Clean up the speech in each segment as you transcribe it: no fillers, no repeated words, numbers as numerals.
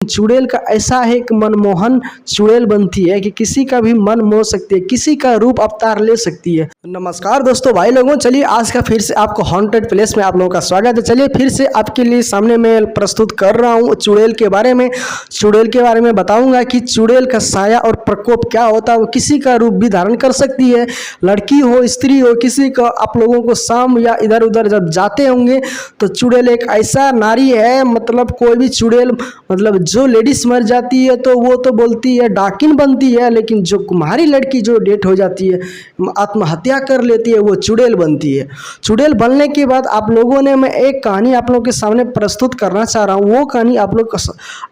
चुड़ैल का ऐसा है कि मनमोहन चुड़ैल बनती है कि किसी का भी मन मोह सकती है, किसी का रूप अवतार ले सकती है। नमस्कार दोस्तों, भाई लोगों, चलिए आज का फिर से आपको हॉन्टेड प्लेस में आप लोगों का स्वागत है। चलिए फिर से आपके लिए सामने मैं प्रस्तुत कर रहा हूँ चुड़ैल के बारे में। चुड़ैल के बारे में बताऊंगा कि चुड़ैल का साया और प्रकोप क्या होता है। वो किसी का रूप भी धारण कर सकती है, लड़की हो स्त्री हो, किसी का। आप लोगों को शाम या इधर उधर जब जाते होंगे तो चुड़ैल एक ऐसा नारी है, मतलब कोई भी चुड़ैल, मतलब जो लेडीज मर जाती है तो वो तो बोलती है डाकिन बनती है, लेकिन जो कुम्हारी लड़की जो डेथ हो जाती है, आत्महत्या कर लेती है, वो चुड़ैल बनती है। चुड़ैल बनने के बाद आप लोगों ने, मैं एक कहानी आप लोगों के सामने प्रस्तुत करना चाह रहा हूँ। वो कहानी आप लोग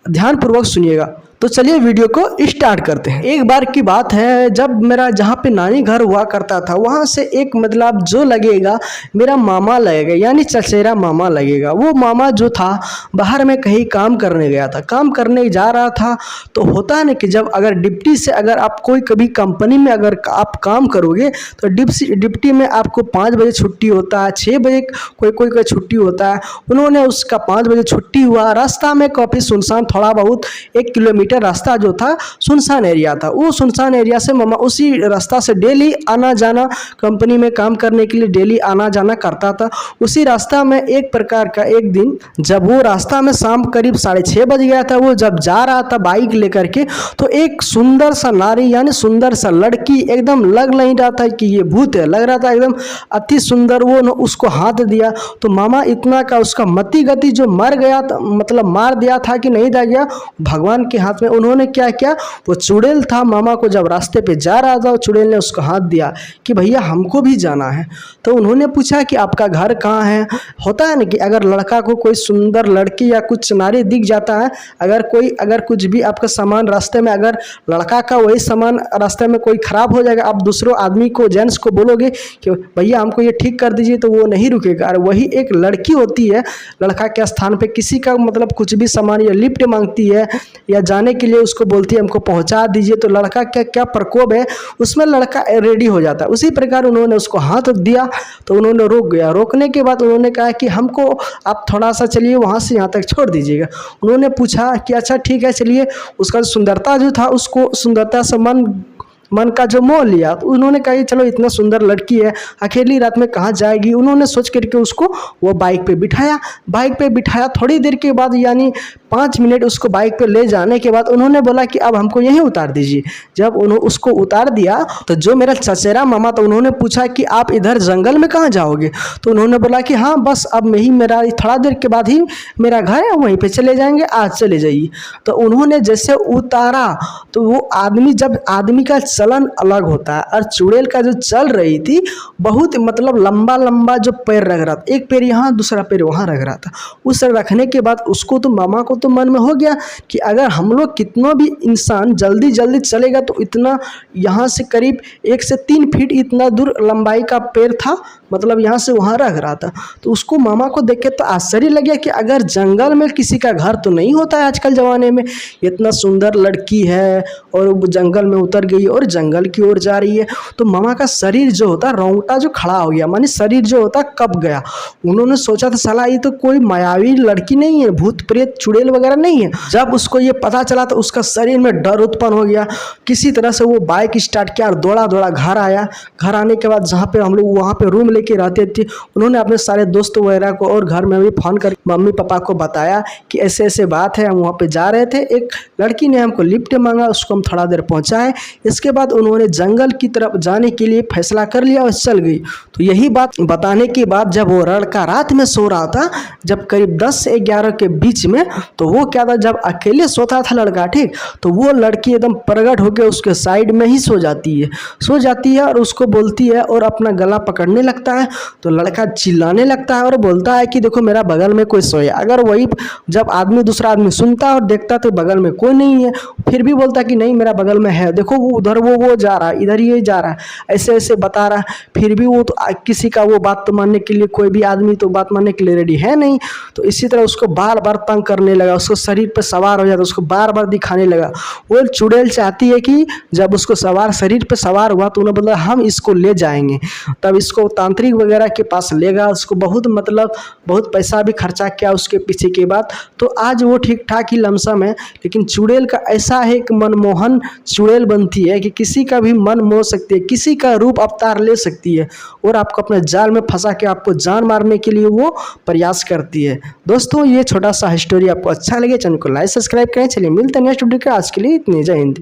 ध्यानपूर्वक सुनिएगा। तो चलिए वीडियो को स्टार्ट करते हैं। एक बार की बात है, जब मेरा जहाँ पे नानी घर हुआ करता था वहाँ से एक, मतलब जो लगेगा मेरा मामा लगेगा, यानी चचेरा मामा लगेगा। वो मामा जो था बाहर में कहीं काम करने गया था, काम करने जा रहा था। तो होता है ना कि जब अगर डिप्टी से अगर आप कोई कभी कंपनी में अगर आप काम करोगे तो डिप्टी में आपको 5 बजे छुट्टी होता है, 6 बजे कोई का छुट्टी होता है। उन्होंने उसका 5 बजे छुट्टी हुआ। रास्ता में काफ़ी सुनसान, थोड़ा बहुत 1 किलोमीटर रास्ता जो था सुनसान एरिया था। वो सुनसान एरिया से मामा उसी रास्ता से डेली आना जाना, कंपनी में काम करने के लिए डेली आना जाना करता था। उसी रास्ता में एक प्रकार का एक दिन जब वो रास्ता में शाम करीब 6:30 बज गया था, वो जब जा रहा था बाइक लेकर के, तो एक सुंदर सा नारी यानी सुंदर सा लड़की, एकदम लग नहीं रहा था कि ये भूत है, लग रहा था एकदम अति सुंदर। वो न उसको हाथ दिया तो मामा इतना का उसका मति गति जो मर गया था, मतलब मार दिया था कि नहीं दिया गया, भगवान के हाथ में। उन्होंने क्या किया, वो चुड़ैल था, मामा को जब रास्ते पे जा रहा था चुड़ैल ने उसको हाथ दिया कि भैया हमको भी जाना है। तो उन्होंने पूछा कि आपका घर कहाँ है। होता है ना कि अगर लड़का को कोई सुंदर लड़की या कुछ नारी दिख जाता है, अगर कुछ भी आपका सामान रास्ते में, अगर लड़का का वही सामान रास्ते में कोई खराब हो जाएगा, आप दूसरों आदमी को, जेंट्स को बोलोगे कि भैया हमको ये ठीक कर दीजिए, तो वो नहीं रुकेगा। और वही एक लड़की होती है, लड़का के स्थान पे किसी का मतलब कुछ भी सामान या लिफ्ट मांगती है या जाने के लिए उसको बोलती है हमको पहुंचा दीजिए, तो लड़का क्या प्रकोप है उसमें लड़का रेडी हो जाता है। उसी प्रकार उन्होंने उसको हाथ दिया तो उन्होंने रोक गया। रोकने के बाद उन्होंने कहा कि हमको आप थोड़ा सा चलिए वहाँ से यहाँ तक छोड़ दीजिएगा। उन्होंने पूछा कि अच्छा ठीक है चलिए। उसका सुंदरता जो था, उसको सुंदरता से मन का जो मोह लिया, तो उन्होंने कहा चलो इतना सुंदर लड़की है, अकेली रात में कहाँ जाएगी। उन्होंने सोच करके उसको वो बाइक पे बिठाया। थोड़ी देर के बाद, यानी 5 मिनट उसको बाइक पे ले जाने के बाद उन्होंने बोला कि अब हमको यहीं उतार दीजिए। जब उन्होंने उसको उतार दिया तो जो मेरा चचेरा मामा था, उन्होंने पूछा कि आप इधर जंगल में कहाँ जाओगे। तो उन्होंने बोला कि हाँ बस अब मैं ही, मेरा थोड़ा देर के बाद ही मेरा घर है, वहीं पे चले जाएंगे, आज चले जाइए। तो उन्होंने जैसे उतारा तो वो आदमी, जब आदमी का चलन अलग होता है, और चुड़ैल का जो चल रही थी बहुत, मतलब लंबा लंबा जो पैर रख रहा था, एक पैर यहाँ दूसरा पैर वहाँ रख रहा था। उस रखने के बाद उसको तो, मामा को तो मन में हो गया कि अगर हम लोग कितना भी इंसान जल्दी जल्दी चलेगा तो इतना, यहाँ से करीब 1 से 3 फीट इतना दूर लंबाई का पैर था, मतलब यहाँ से वहाँ रख रहा था। तो उसको, मामा को देख के तो आश्चर्य लग गया कि अगर जंगल में किसी का घर तो नहीं होता है आजकल ज़माने में, इतना सुंदर लड़की है और वो जंगल में उतर गई और जंगल की ओर जा रही है। तो मामा का शरीर जो होता, रोंगटा जो खड़ा हो गया, मानी शरीर जो होता कब गया। उन्होंने सोचा था साला ये तो कोई मायावी लड़की नहीं है, भूत प्रेत चुड़ैल वगैरह नहीं है। जब उसको ये पता चला तो उसका शरीर में डर उत्पन्न हो गया। किसी तरह से वो बाइक स्टार्ट किया और दौड़ा घर आया। घर आने के बाद जहाँ पे हम लोग वहाँ पे रूम लेके रहते थे, उन्होंने अपने सारे दोस्त वगैरह को और घर में भी फोन कर मम्मी पापा को बताया कि ऐसे ऐसे बात है, हम वहाँ पे जा रहे थे, एक लड़की ने हमको लिफ्ट मांगा, उसको हम थोड़ा देर पहुँचाए। इसके बाद उन्होंने जंगल की तरफ जाने के लिए फैसला कर लिया और चल गई। तो यही बात बताने के बाद जब वो लड़का रात में सो रहा था, जब करीब 10 से 11 के बीच में, तो वो क्या था, जब अकेले सोता था लड़का, ठीक, तो वो लड़की एकदम प्रकट होकर उसके साइड में ही सो जाती है और उसको बोलती है और अपना गला पकड़ने लगता है। तो लड़का चिल्लाने लगता है और बोलता है कि देखो मेरा बगल में कोई सोया। अगर वही जब दूसरा आदमी सुनता और देखता तो बगल में कोई नहीं है, फिर भी बोलता कि नहीं मेरा बगल में है, देखो वो उधर वो जा रहा है, इधर ये जा रहा है, ऐसे ऐसे बता रहा है। फिर भी वो तो किसी का वो बात तो मानने के लिए, कोई भी आदमी तो बात मानने के लिए रेडी है नहीं। तो इसी तरह उसको बार बार तंग करने लगा, उसको शरीर पर सवार हो जाता, उसको बार बार दिखाने लगा। वो चुड़ैल चाहती है कि जब उसको शरीर पर सवार हुआ तो उन्होंने बोला हम इसको ले जाएंगे। तब इसको तांत्रिक वगैरह के पास ले गया, उसको बहुत पैसा भी खर्चा किया उसके पीछे के बाद। तो आज वो ठीक ठाक ही लमसम है, लेकिन चुड़ैल का ऐसा है एक मनमोहन चुड़ैल बनती है कि किसी का भी मन मोह सकती है, किसी का रूप अवतार ले सकती है और आपको अपने जाल में फंसा के आपको जान मारने के लिए वो प्रयास करती है। दोस्तों ये छोटा सा स्टोरी आपको अच्छा लगे चैनल को लाइक सब्सक्राइब करें। चलिए मिलते हैं नेक्स्ट वीडियो के, आज के लिए इतने, जय हिंद।